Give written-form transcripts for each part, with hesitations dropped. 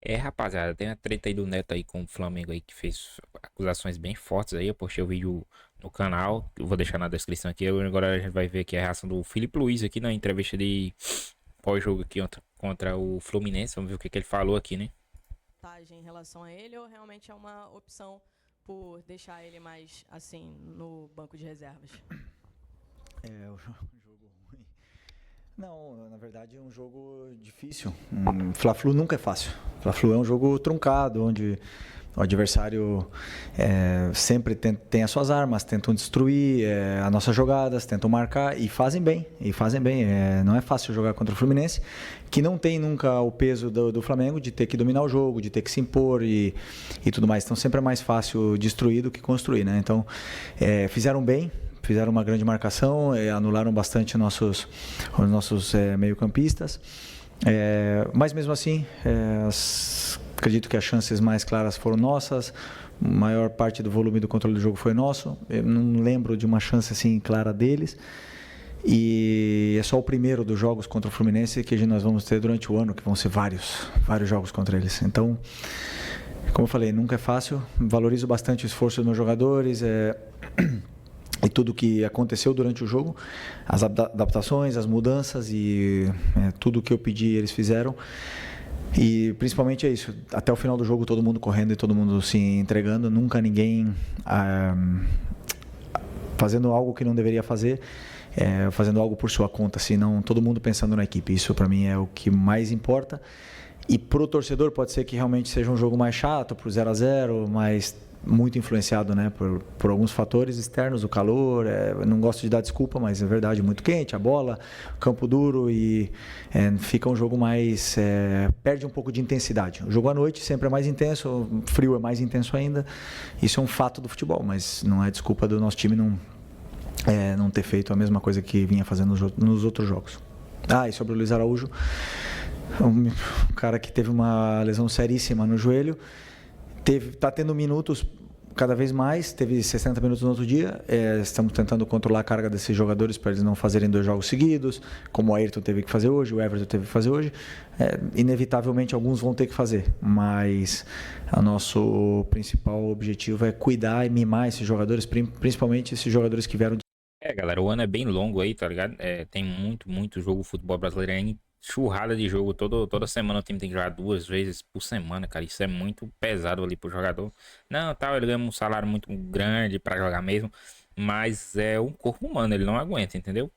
Rapaziada, tem a treta aí do Neto aí com o Flamengo aí que fez acusações bem fortes aí. Eu postei o vídeo no canal, eu vou deixar na descrição aqui. Agora a gente vai ver aqui a reação do Felipe Luiz aqui na entrevista de pós-jogo aqui contra o Fluminense. Vamos ver o que que ele falou aqui, né? Em relação a ele ou realmente é uma opção por deixar ele mais assim no banco de reservas? É, o jogo ruim. Não, na verdade é um jogo difícil. Fla-Flu nunca é fácil. Fla-Flu é um jogo truncado, onde o adversário sempre tem as suas armas, tentam destruir as nossas jogadas, tentam marcar e fazem bem. Não é fácil jogar contra o Fluminense, que não tem nunca o peso do Flamengo de ter que dominar o jogo, de ter que se impor e tudo mais. Então sempre é mais fácil destruir do que construir, né? Então fizeram bem. Fizeram uma grande marcação, anularam bastante os nossos meio-campistas. Mas mesmo assim, acredito que as chances mais claras foram nossas. A maior parte do volume do controle do jogo foi nosso. Eu não lembro de uma chance assim clara deles. E é só o primeiro dos jogos contra o Fluminense que nós vamos ter durante o ano, que vão ser vários jogos contra eles. Então, como eu falei, nunca é fácil. Valorizo bastante o esforço dos meus jogadores. E tudo que aconteceu durante o jogo, as adaptações, as mudanças e tudo que eu pedi eles fizeram. E principalmente é isso, até o final do jogo todo mundo correndo e todo mundo se entregando, nunca ninguém fazendo algo que não deveria fazer, fazendo algo por sua conta, senão todo mundo pensando na equipe. Isso para mim é o que mais importa. E pro torcedor pode ser que realmente seja um jogo mais chato, pro 0-0, mas muito influenciado, né, por alguns fatores externos, o calor, não gosto de dar desculpa, mas é verdade, muito quente, a bola, campo duro e fica um jogo mais, perde um pouco de intensidade. O jogo à noite sempre é mais intenso, o frio é mais intenso ainda, isso é um fato do futebol, mas não é desculpa do nosso time não ter feito a mesma coisa que vinha fazendo nos outros jogos. E sobre o Luiz Araújo, um cara que teve uma lesão seríssima no joelho, está tendo minutos cada vez mais, teve 60 minutos no outro dia, estamos tentando controlar a carga desses jogadores para eles não fazerem 2 jogos seguidos, como o Ayrton teve que fazer hoje, o Everton teve que fazer hoje, inevitavelmente alguns vão ter que fazer, mas o nosso principal objetivo é cuidar e mimar esses jogadores, principalmente esses jogadores que vieram Galera, o ano é bem longo aí, tá ligado? Tem muito jogo futebol brasileiro aí, churrada de jogo. Toda semana o time tem que jogar 2 vezes por semana, cara. Isso é muito pesado ali pro jogador. Não, tal, ele ganha um salário muito grande pra jogar mesmo, mas é um corpo humano, ele não aguenta, entendeu?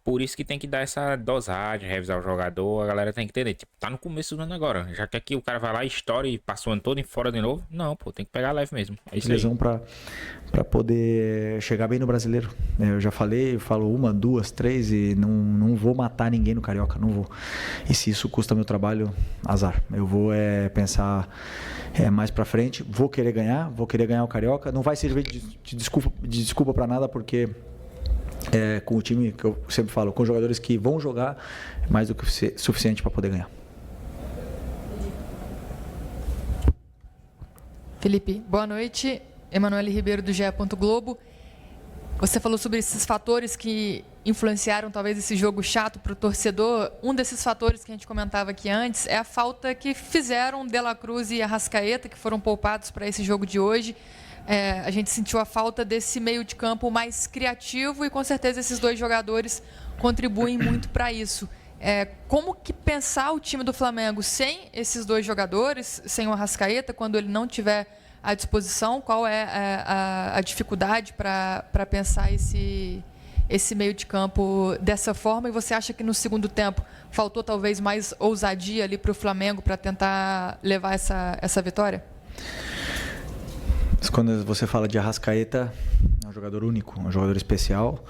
Por isso que tem que dar essa dosagem, revisar o jogador. A galera tem que entender. Tipo, tá no começo do ano agora. Já que aqui o cara vai lá, estoura e passa o ano todo em fora de novo. Não, pô, tem que pegar leve mesmo. É de isso aí. lesão para poder chegar bem no brasileiro. Eu já falei, eu falo 1, 2, 3 e não vou matar ninguém no Carioca, não vou. E se isso custa meu trabalho, azar. Eu vou pensar mais para frente, vou querer ganhar o Carioca. Não vai servir de desculpa para nada, porque com o time que eu sempre falo, com jogadores que vão jogar, é mais do que suficiente para poder ganhar. Felipe, boa noite. Emanuele Ribeiro, do GE. Globo. Você falou sobre esses fatores que influenciaram talvez esse jogo chato para o torcedor. Um desses fatores que a gente comentava aqui antes é a falta que fizeram De La Cruz e Arrascaeta, que foram poupados para esse jogo de hoje. A gente sentiu a falta desse meio de campo mais criativo e com certeza esses 2 jogadores contribuem muito para isso. Como que pensar o time do Flamengo sem esses 2 jogadores, sem o Arrascaeta, quando ele não tiver à disposição? Qual é a dificuldade para pensar esse meio de campo dessa forma? E você acha que no segundo tempo faltou talvez mais ousadia ali para o Flamengo para tentar levar essa vitória? Quando você fala de Arrascaeta, é um jogador único, um jogador especial.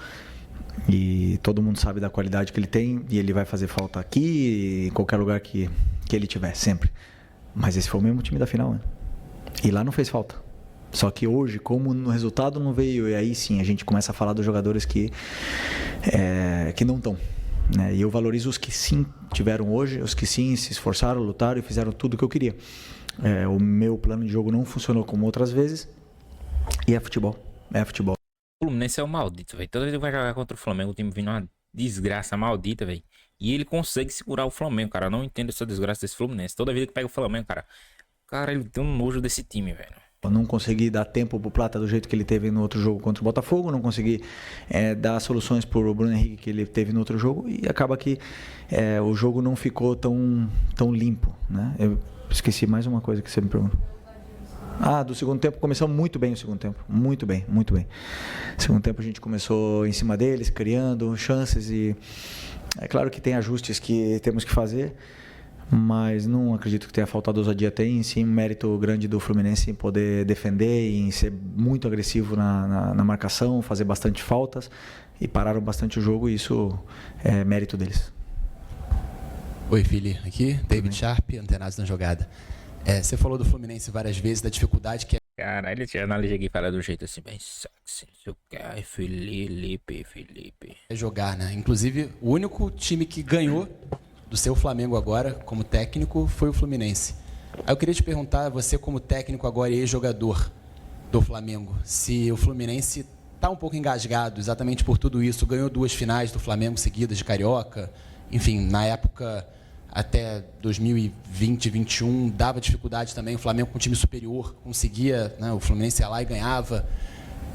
E todo mundo sabe da qualidade que ele tem e ele vai fazer falta aqui e em qualquer lugar que ele tiver, sempre. Mas esse foi o mesmo time da final, né? E lá não fez falta. Só que hoje, como no resultado não veio, e aí sim a gente começa a falar dos jogadores que não estão. Né? E eu valorizo os que sim tiveram hoje, os que sim se esforçaram, lutaram e fizeram tudo o que eu queria. O meu plano de jogo não funcionou como outras vezes. E é futebol. É futebol. O Fluminense é o maldito, velho. Toda vez que vai jogar contra o Flamengo, o time vindo uma desgraça maldita, velho. E ele consegue segurar o Flamengo, cara. Eu não entendo essa desgraça desse Fluminense. Toda vida que pega o Flamengo, cara, ele tem um nojo desse time, velho. Eu não consegui dar tempo pro Plata do jeito que ele teve no outro jogo contra o Botafogo, não consegui dar soluções pro Bruno Henrique que ele teve no outro jogo, e acaba que o jogo não ficou tão limpo, né? Eu esqueci mais uma coisa que você me perguntou. Do segundo tempo, começamos muito bem o segundo tempo, muito bem. Segundo tempo a gente começou em cima deles, criando chances, e é claro que tem ajustes que temos que fazer, mas não acredito que tenha faltado ousadia. Tem sim um mérito grande do Fluminense em poder defender e em ser muito agressivo na marcação, fazer bastante faltas, e pararam bastante o jogo, e isso é mérito deles. Oi, Fili, aqui, David Sharp, Antenados na Jogada. Você falou do Fluminense várias vezes, da dificuldade que é. Caralho, ele tinha análise aqui fala do jeito assim, bem sexy, não sei o que. Ai, Felipe. Jogar, né? Inclusive, o único time que ganhou do seu Flamengo agora, como técnico, foi o Fluminense. Aí eu queria te perguntar, você como técnico agora e ex-jogador do Flamengo, se o Fluminense está um pouco engasgado exatamente por tudo isso, ganhou 2 finais do Flamengo seguidas de Carioca, enfim, na época até 2020, 2021, dava dificuldade também, o Flamengo com um time superior, conseguia, né, o Fluminense ia lá e ganhava.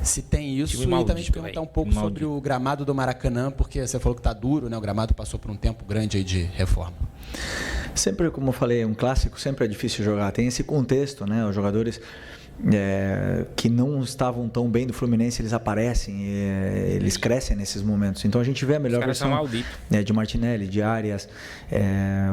Se tem isso, time maldito, e também te perguntar um pouco sobre o gramado do Maracanã, porque você falou que está duro, né? O gramado passou por um tempo grande aí de reforma. Sempre, como eu falei, um clássico sempre é difícil jogar. Tem esse contexto, né? Os jogadores que não estavam tão bem do Fluminense, eles aparecem, eles crescem nesses momentos. Então a gente vê a melhor versão de Martinelli, de Arias,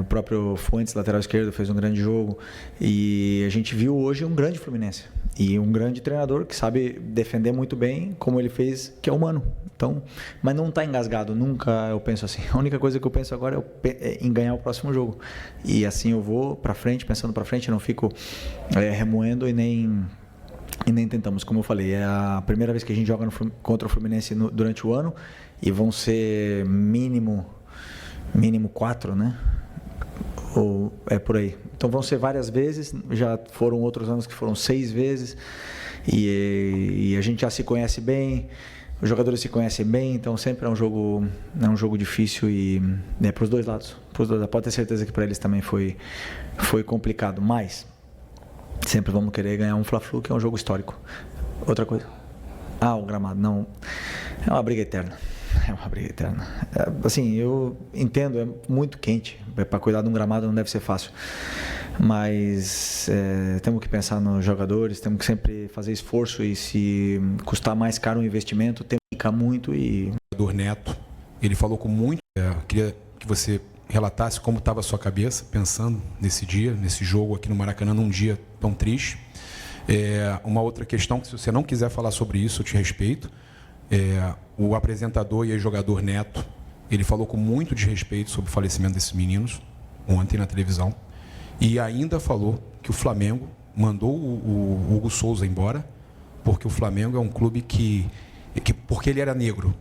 o próprio Fuentes, lateral esquerdo, fez um grande jogo, e a gente viu hoje um grande Fluminense e um grande treinador que sabe defender muito bem, como ele fez, que é o Mano. Então, mas não está engasgado, nunca eu penso assim. A única coisa que eu penso agora é em ganhar o próximo jogo, e assim eu vou para frente, pensando para frente, não fico remoendo e nem tentamos. Como eu falei, é a primeira vez que a gente joga contra o Fluminense durante o ano, e vão ser mínimo 4, né? Ou é por aí. Então vão ser várias vezes, já foram outros anos que foram 6 vezes, e a gente já se conhece bem, os jogadores se conhecem bem, então sempre é um jogo difícil, e para os dois lados. Pode ter certeza que para eles também foi complicado, mas sempre vamos querer ganhar um Fla-Flu, que é um jogo histórico. Outra coisa. O gramado, não. É uma briga eterna. Assim, eu entendo, é muito quente. Para cuidar de um gramado não deve ser fácil. Mas temos que pensar nos jogadores, temos que sempre fazer esforço, e se custar mais caro o investimento, tem que ficar muito. E o jogador Neto, ele falou com muito. Queria que você relatasse como estava a sua cabeça pensando nesse dia, nesse jogo aqui no Maracanã, num dia tão triste. Uma outra questão, que se você não quiser falar sobre isso, eu te respeito. O apresentador e ex-jogador Neto, ele falou com muito desrespeito sobre o falecimento desses meninos ontem na televisão, e ainda falou que o Flamengo mandou o Hugo Souza embora porque o Flamengo é um clube porque ele era negro.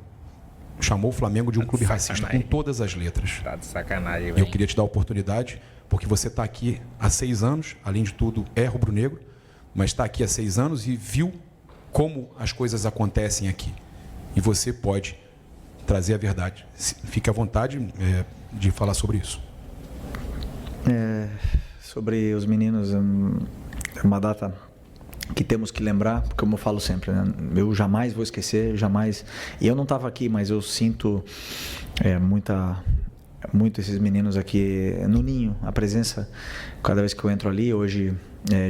Chamou o Flamengo de um clube racista com todas as letras. Tá de sacanagem, Eu queria te dar a oportunidade, porque você está aqui há 6 anos, além de tudo é rubro-negro, mas está aqui há 6 anos e viu como as coisas acontecem aqui. E você pode trazer a verdade. Fique à vontade de falar sobre isso. Sobre os meninos, é uma data que temos que lembrar, como eu falo sempre, né? Eu jamais vou esquecer, jamais. E eu não estava aqui, mas eu sinto muito esses meninos aqui no ninho, a presença, cada vez que eu entro ali. Hoje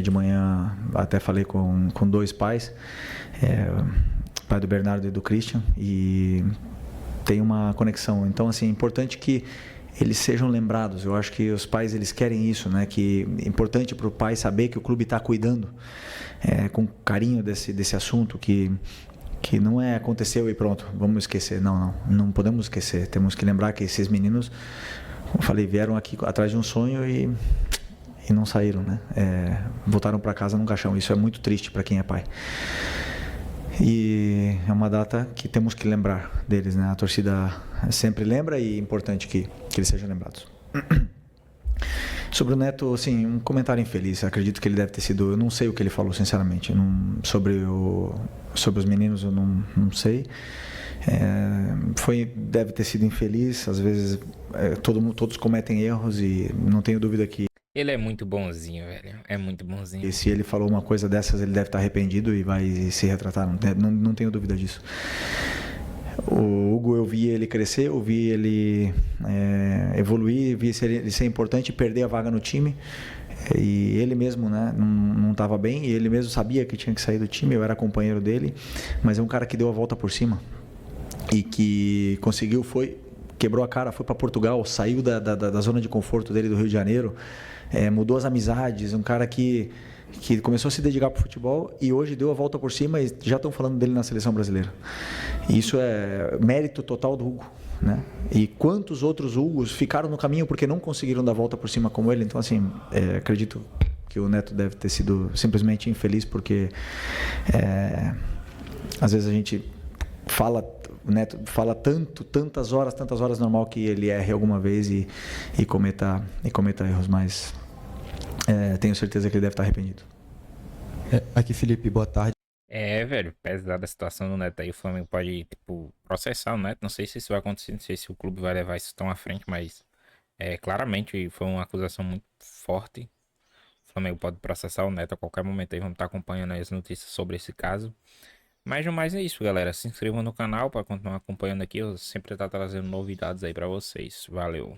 de manhã até falei com 2 pais, pai do Bernardo e do Christian, e tem uma conexão. Então, assim, é importante que eles sejam lembrados. Eu acho que os pais, eles querem isso, né? Que é importante para o pai saber que o clube está cuidando com carinho desse assunto, que não aconteceu e pronto, vamos esquecer. Não podemos esquecer. Temos que lembrar que esses meninos, como eu falei, vieram aqui atrás de um sonho e não saíram, né? Voltaram para casa num caixão. Isso é muito triste para quem é pai. E é uma data que temos que lembrar deles, né? A torcida sempre lembra, e é importante que eles sejam lembrados. Sobre o Neto, assim, um comentário infeliz. Acredito que ele deve ter sido... Eu não sei o que ele falou, sinceramente. Sobre os meninos, eu não sei. Deve ter sido infeliz, às vezes todos cometem erros e não tenho dúvida que Ele é muito bonzinho, velho. É muito bonzinho. se ele falou uma coisa dessas, ele deve estar arrependido e vai se retratar, não tenho dúvida disso. O Hugo, eu vi ele crescer, eu vi ele evoluir, vi ele ser importante, perder a vaga no time. E ele mesmo, né, não estava bem, e ele mesmo sabia que tinha que sair do time, eu era companheiro dele, mas é um cara que deu a volta por cima e que conseguiu, quebrou a cara, foi para Portugal, saiu da zona de conforto dele do Rio de Janeiro, mudou as amizades, um cara que começou a se dedicar para o futebol e hoje deu a volta por cima e já estão falando dele na seleção brasileira. E isso é mérito total do Hugo, né? E quantos outros Hugos ficaram no caminho porque não conseguiram dar a volta por cima como ele. Então, assim, acredito que o Neto deve ter sido simplesmente infeliz porque às vezes a gente o Neto fala tantas horas normal que ele erre alguma vez e cometa erros, mas tenho certeza que ele deve estar arrependido. Aqui, Felipe, boa tarde. Velho, pesada a situação do Neto aí. O Flamengo pode, tipo, processar o Neto. Não sei se isso vai acontecer, não sei se o clube vai levar isso tão à frente, mas claramente foi uma acusação muito forte. O Flamengo pode processar o Neto a qualquer momento aí. Vamos estar acompanhando aí as notícias sobre esse caso. Mas no mais é isso, galera. Se inscrevam no canal para continuar acompanhando aqui. Eu sempre estou trazendo novidades aí para vocês. Valeu.